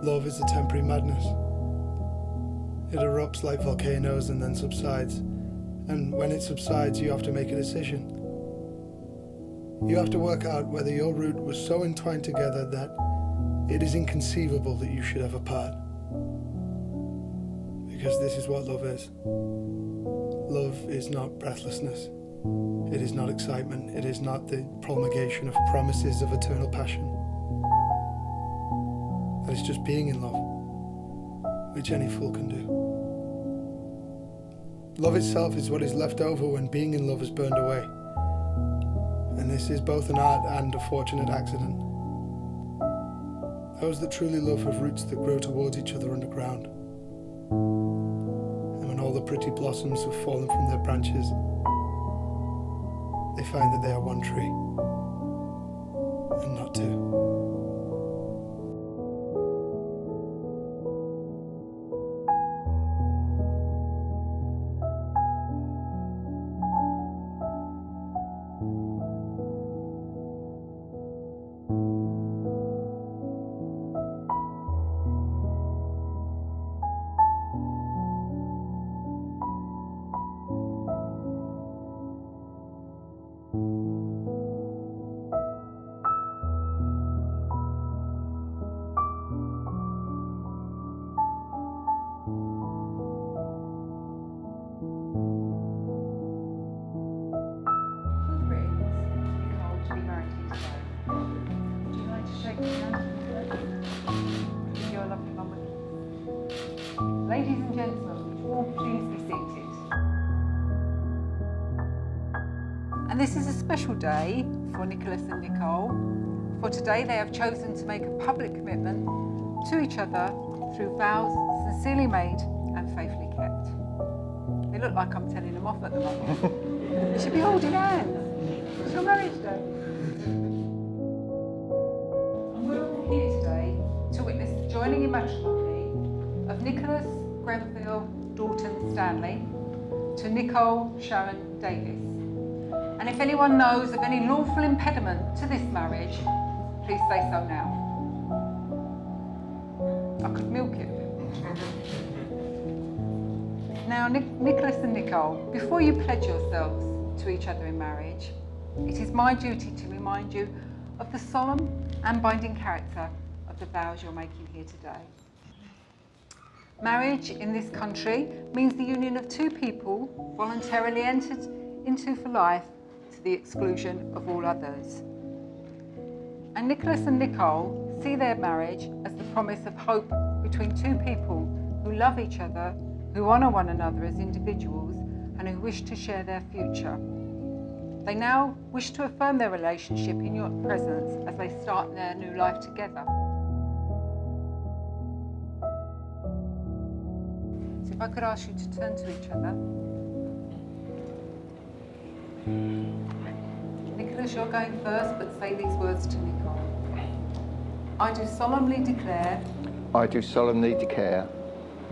Love is a temporary madness. It erupts like volcanoes and then subsides. And when it subsides, you have to make a decision. You have to work out whether your root was so entwined together that it is inconceivable that you should ever part. Because this is what love is. Love is not breathlessness. It is not excitement. It is not the promulgation of promises of eternal passion. That is just being in love, which any fool can do. Love itself is what is left over when being in love is burned away. And this is both an art and a fortunate accident. Those that truly love have roots that grow towards each other underground. And when all the pretty blossoms have fallen from their branches, they find that they are one tree, and not two. Ladies and gentlemen, would you all please be seated? And this is a special day for Nicholas and Nicole. For today they have chosen to make a public commitment to each other through vows sincerely made and faithfully kept. They look like I'm telling them off at the moment. They should be holding hands. It's your marriage day. And we're all here today to witness the joining in matrimony of Nicholas Grenville Dalton Stanley to Nicole Sharon Davis. And if anyone knows of any lawful impediment to this marriage, please say so now. I could milk it. Now, Nicholas and Nicole, before you pledge yourselves to each other in marriage, it is my duty to remind you of the solemn and binding character of the vows you're making here today. Marriage in this country means the union of two people voluntarily entered into for life to the exclusion of all others. And Nicholas and Nicole see their marriage as the promise of hope between two people who love each other, who honour one another as individuals, and who wish to share their future. They now wish to affirm their relationship in your presence as they start their new life together. So if I could ask you to turn to each other. Nicholas, you're going first, but say these words to Nicole. I do solemnly declare. I do solemnly declare.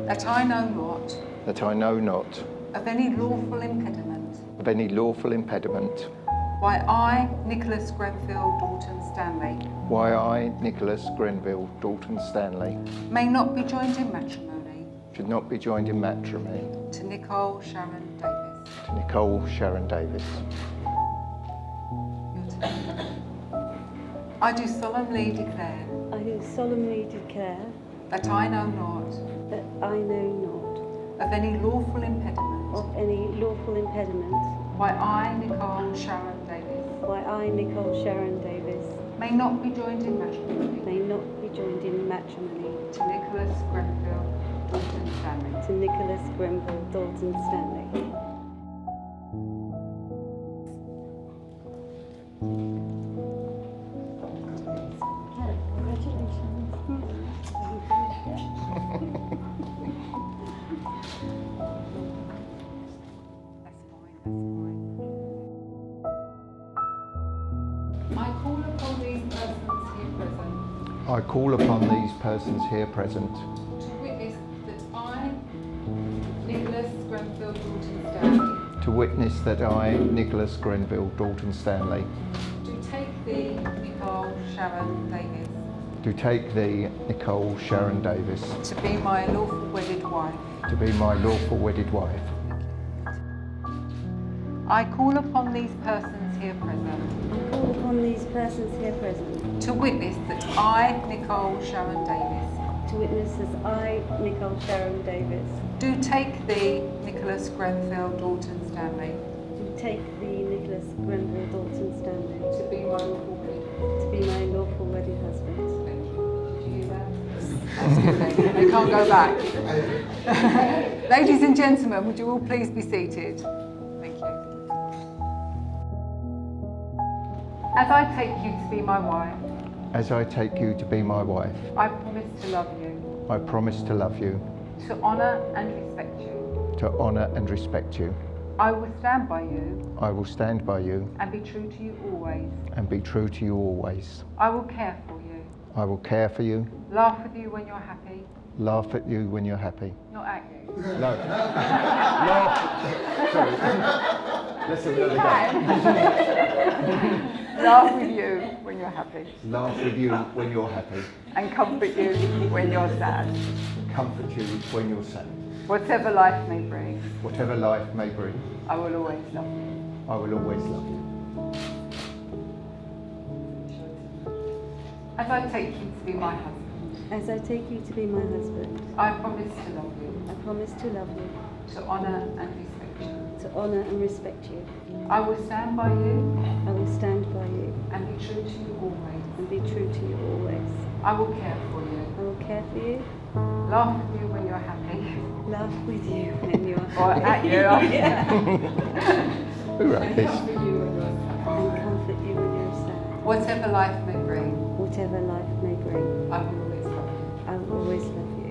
That I know not. That I know not. Of any lawful impediment. Of any lawful impediment. Why I, Nicholas Grenville Dalton Stanley. Why I, Nicholas Grenville Dalton Stanley. May not be joined in matrimony. Should not be joined in matrimony. To Nicole Sharon Davis. To Nicole Sharon Davis. Your turn. I do solemnly declare. I do solemnly declare. That I know not. That I know not. Of any lawful impediment. Of any lawful impediment. Why I, Nicole Sharon Davis. Why I, Nicole Sharon Davis. May not be joined in matrimony. May not be joined in matrimony. To Nicholas Grenville Dalton Stanley. To Nicholas Grenville Dalton Stanley. Congratulations. I call upon these persons here present to witness that I, Nicholas Grenville Dalton Stanley, to witness that I, Nicholas Grenville Dalton Stanley, do take thee, Nicole Sharon Davis, do take thee, Nicole Sharon Davis, to be my lawful wedded wife. to be my lawful wedded wife. I call upon these persons here present Call upon these persons here present to witness that I, Nicole Sharon Davis, to witness as I, Nicole Sharon Davis, do take thee, Nicholas Grenville Dalton Stanley, do take thee, Nicholas Grenville Dalton Stanley, to be my lawful wedded. to be my lawful wedded husband. Thank you. Did you hear that? Absolutely. They can't go back. Ladies and gentlemen, would you all please be seated? Thank you. As I take you to be my wife, As I take you to be my wife, I promise to love you, I promise to love you, to honour and respect you. to honour and respect you. I will stand by you I will stand by you and be true to you always. and be true to you always. I will care for you, I will care for you, laugh with you when you're happy, laugh at you when you're happy. not at you. No. Laugh. Sorry. Let's have another go. Laugh with you when you're happy Laugh with you when you're happy. and comfort you when you're sad. Comfort you when you're sad. Whatever life may bring, Whatever life may bring, I will always love you. I will always love you. As I take you to be my husband, As I take you to be my husband, I promise to love you, I promise to love you, to honour and respect you. to honour and respect you. I will stand by you I will stand by you and be true to you always. and be true to you always. I will care for you, I will care for you, laugh with you when you're happy, laugh with you when you are or happy. at you, Who wrote and this? comfort you when you're sad. And comfort you when you're sad. Whatever life may bring, Whatever life may bring, I will always love you. I will always love you.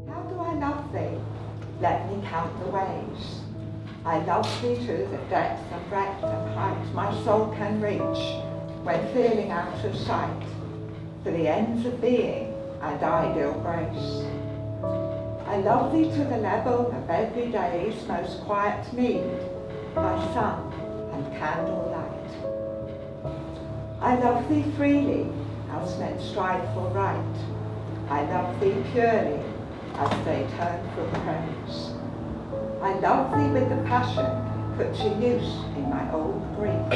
How do I love thee? Let me count the ways. I love thee to the depth and breadth and height my soul can reach when feeling out of sight, for the ends of being and ideal grace. I love thee to the level of every day's most quiet need, thy sun and candle light. I love thee freely, as men strive for right. I love thee purely, as they turn from praise. I love thee with the passion put to use in my old grief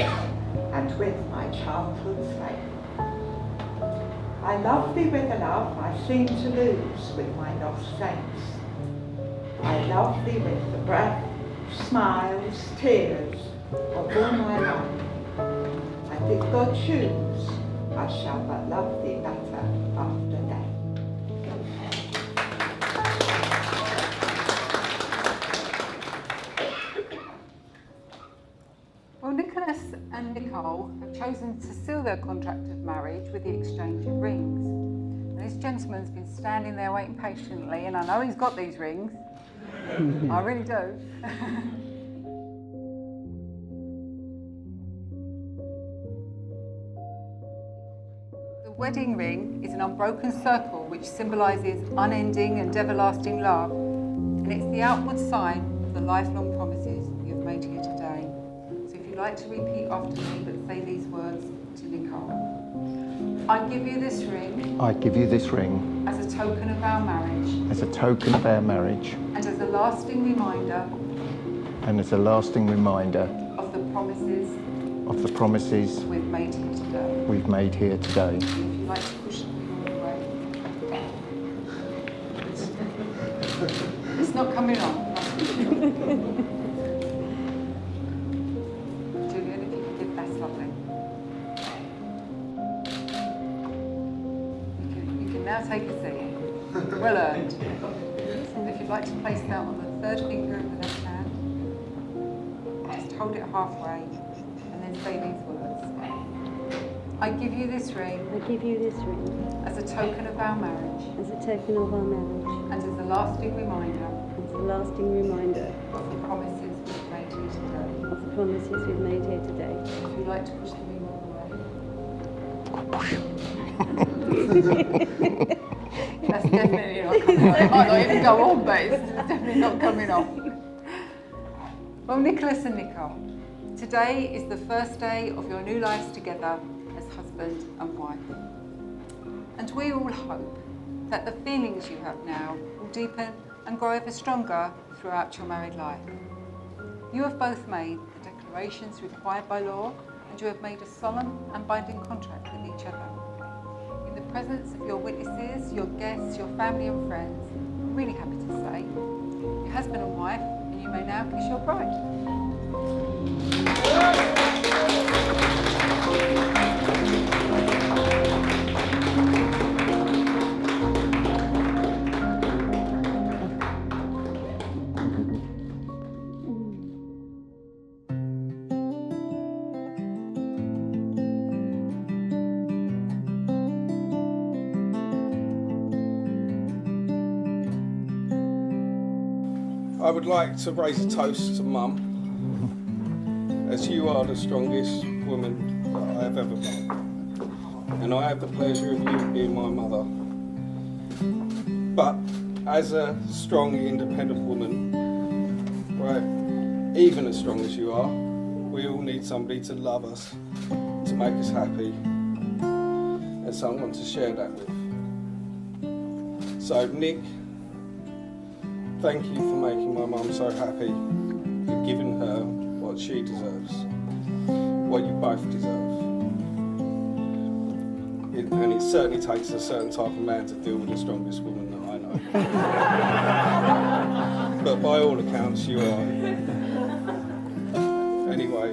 and with my childhood's faith. I love thee with the love I seem to lose with my lost saints. I love thee with the breath, smiles, tears of all my life. And if God choose, I shall but love thee better after death. Well, Nicholas and Nicole have chosen to seal their contract of marriage with the exchange of rings. And this gentleman's been standing there waiting patiently, and I know he's got these rings. I really do. The wedding ring is an unbroken circle which symbolises unending and everlasting love, and it's the outward sign of the lifelong promises you have made here today. So if you'd like to repeat after me but say these words to Nicole. I give you this ring I give you this ring as a token of our marriage as a token of our marriage and as a lasting reminder and as a lasting reminder of the promises we've made here today. If you'd like to push the ring away. It's not coming on. Julian, if you could give, that's lovely. You can now take a seat. Well earned. And if you'd like to place that on the third finger of the left hand, just hold it halfway and then say these words. I give you this ring I give you this ring as a token of our marriage as a token of our marriage and as a lasting reminder and as a lasting reminder of the promises we've made here today. of the promises we've made here today. If you'd like to push the remote away. That's definitely not coming off. It might not even go on, but it's definitely not coming off. Well, Nicholas and Nicole, today is the first day of your new lives together as husband and wife. And we all hope that the feelings you have now will deepen and grow ever stronger throughout your married life. You have both made the declarations required by law, and you have made a solemn and binding contract with each other. In the presence of your witnesses, your guests, your family and friends, I'm really happy to say, your husband and wife, and you may now kiss your bride. I would like to raise a toast to Mum, as you are the strongest woman that I have ever met, and I have the pleasure of you being my mother. But as a strong, independent woman, right, even as strong as you are, we all need somebody to love us, to make us happy, and someone to share that with. So Nick, thank you for making my mum so happy and giving her what she deserves, what you both deserve. And it certainly takes a certain type of man to deal with the strongest woman that I know. But by all accounts, you are. Anyway,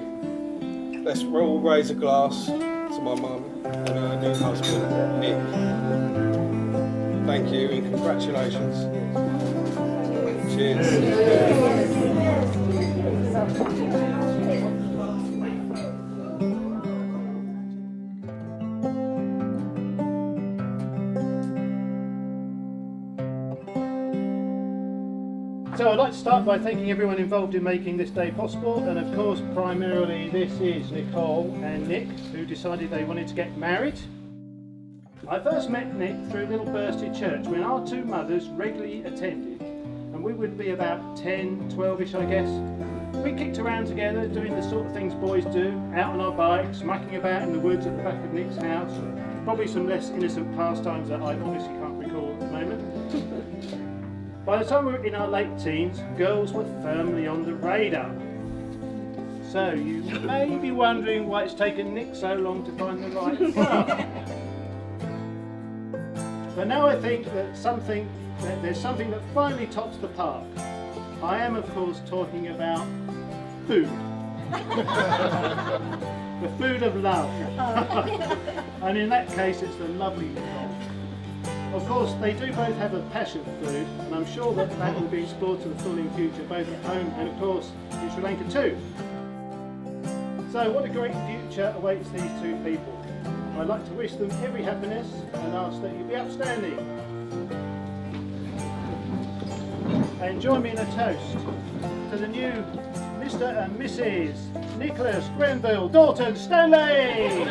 let's all raise a glass to my mum and her new husband, Nick. Thank you and congratulations. Cheers. So I'd like to start by thanking everyone involved in making this day possible, and of course primarily this is Nicole and Nick, who decided they wanted to get married. I first met Nick through Little Bursted Church when our two mothers regularly attended, and we would be about 10, 12ish I guess. We kicked around together doing the sort of things boys do, out on our bikes, mucking about in the woods at the back of Nick's house, probably some less innocent pastimes that I obviously can't recall at the moment. By the time we were in our late teens, girls were firmly on the radar. So you may be wondering why it's taken Nick so long to find the right path. But now I think that there's something that finally tops the park. I am of course talking about food. The food of love. And in that case it's the lovely Nicole. Of course, they do both have a passion for food, and I'm sure that will be explored to the full in future, both at home and, of course, in Sri Lanka too. So, what a great future awaits these two people. I'd like to wish them every happiness and ask that you be upstanding. And join me in a toast to the new Mr. and Mrs. Nicholas Grenville Dalton Stanley!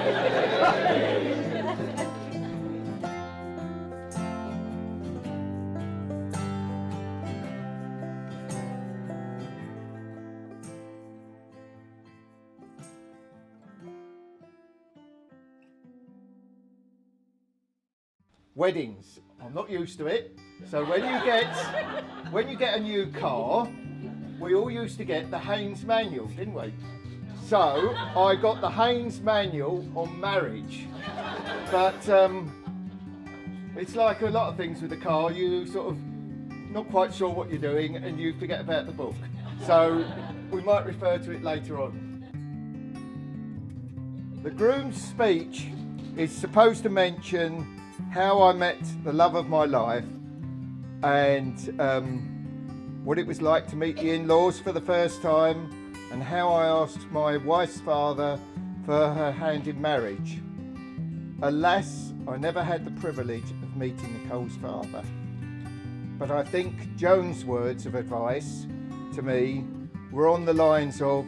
Weddings, I'm not used to it. So when you get a new car, we all used to get the Haynes manual, didn't we? So I got the Haynes manual on marriage. But it's like a lot of things with the car, you sort of not quite sure what you're doing and you forget about the book. So we might refer to it later on. The groom's speech is supposed to mention how I met the love of my life and what it was like to meet the in-laws for the first time and how I asked my wife's father for her hand in marriage. Alas, I never had the privilege of meeting Nicole's father. But I think Joan's words of advice to me were on the lines of,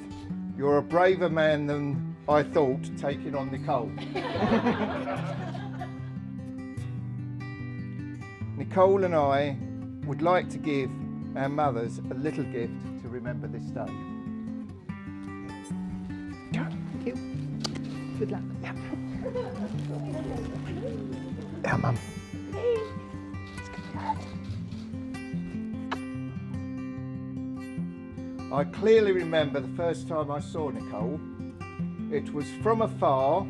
You're a braver man than I thought taking on Nicole. Nicole and I would like to give our mothers a little gift to remember this day. Thank you. Good luck. Yeah. Yeah, Mum. I clearly remember the first time I saw Nicole. It was from afar.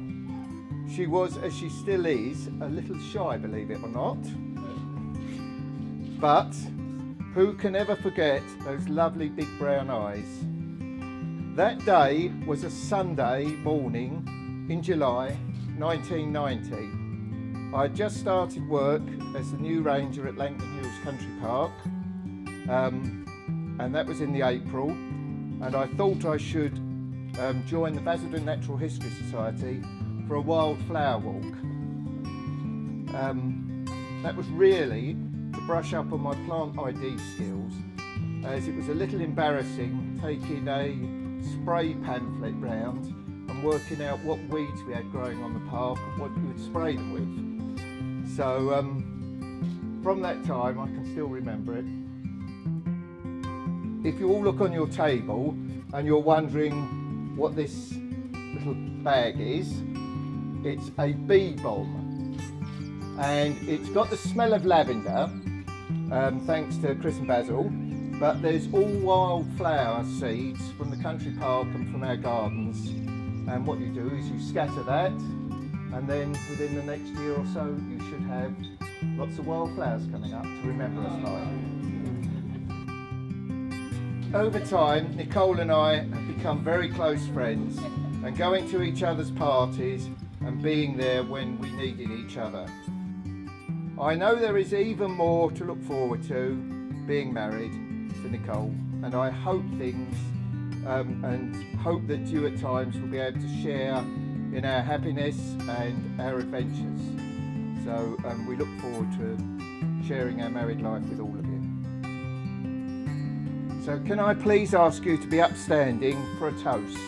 She was, as she still is, a little shy, believe it or not. But who can ever forget those lovely big brown eyes? That day was a Sunday morning in July 1990. I had just started work as the new ranger at Langton Hills Country Park, and that was in the April, and I thought I should join the Basildon Natural History Society for a wildflower walk. That was really to brush up on my plant ID skills, as it was a little embarrassing taking a spray pamphlet round and working out what weeds we had growing on the park and what we would spray them with. So from that time I can still remember it. If you all look on your table and you're wondering what this little bag is, it's a bee bomb. And it's got the smell of lavender, thanks to Chris and Basil, but there's all wildflower seeds from the country park and from our gardens. And what you do is you scatter that, and then within the next year or so you should have lots of wildflowers coming up to remember us by. Over time, Nicole and I have become very close friends, and going to each other's parties and being there when we needed each other. I know there is even more to look forward to being married to Nicole, and I hope hope that you at times will be able to share in our happiness and our adventures. So we look forward to sharing our married life with all of you. So can I please ask you to be upstanding for a toast?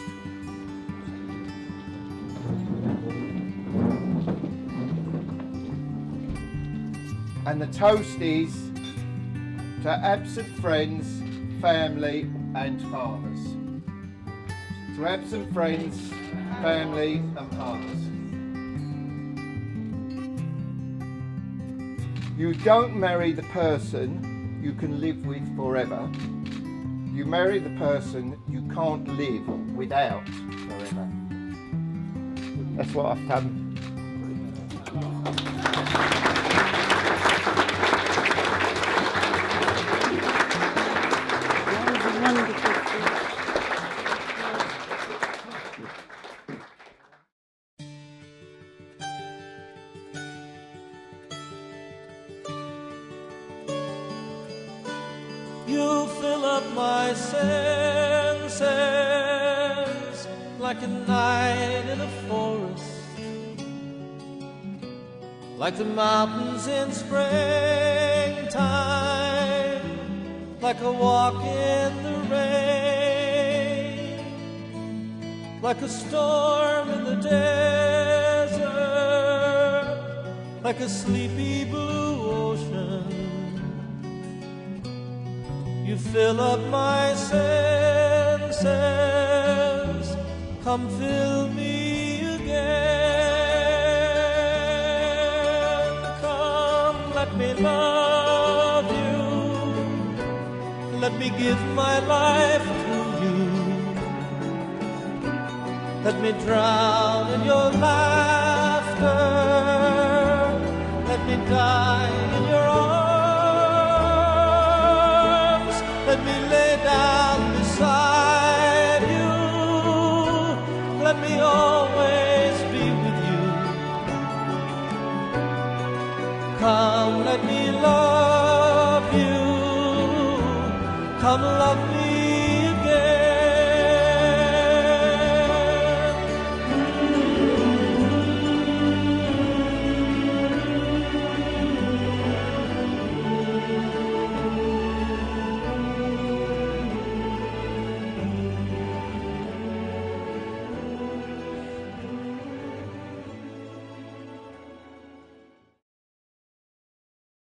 And the toast is to absent friends, family and fathers. To absent friends, family and fathers. You don't marry the person you can live with forever. You marry the person you can't live without forever. That's what I've done. You fill up my senses like a night in a forest, like the mountains in springtime, like a walk in the rain, like a storm in the desert, like a sleepy blue ocean. You fill up my senses, come fill me again. Come, let me love you, let me give my life to you. Let me drown in your laughter, let me die in your arms. Let me lay down beside you. Let me always be with you. Come, let me love you. Come, love me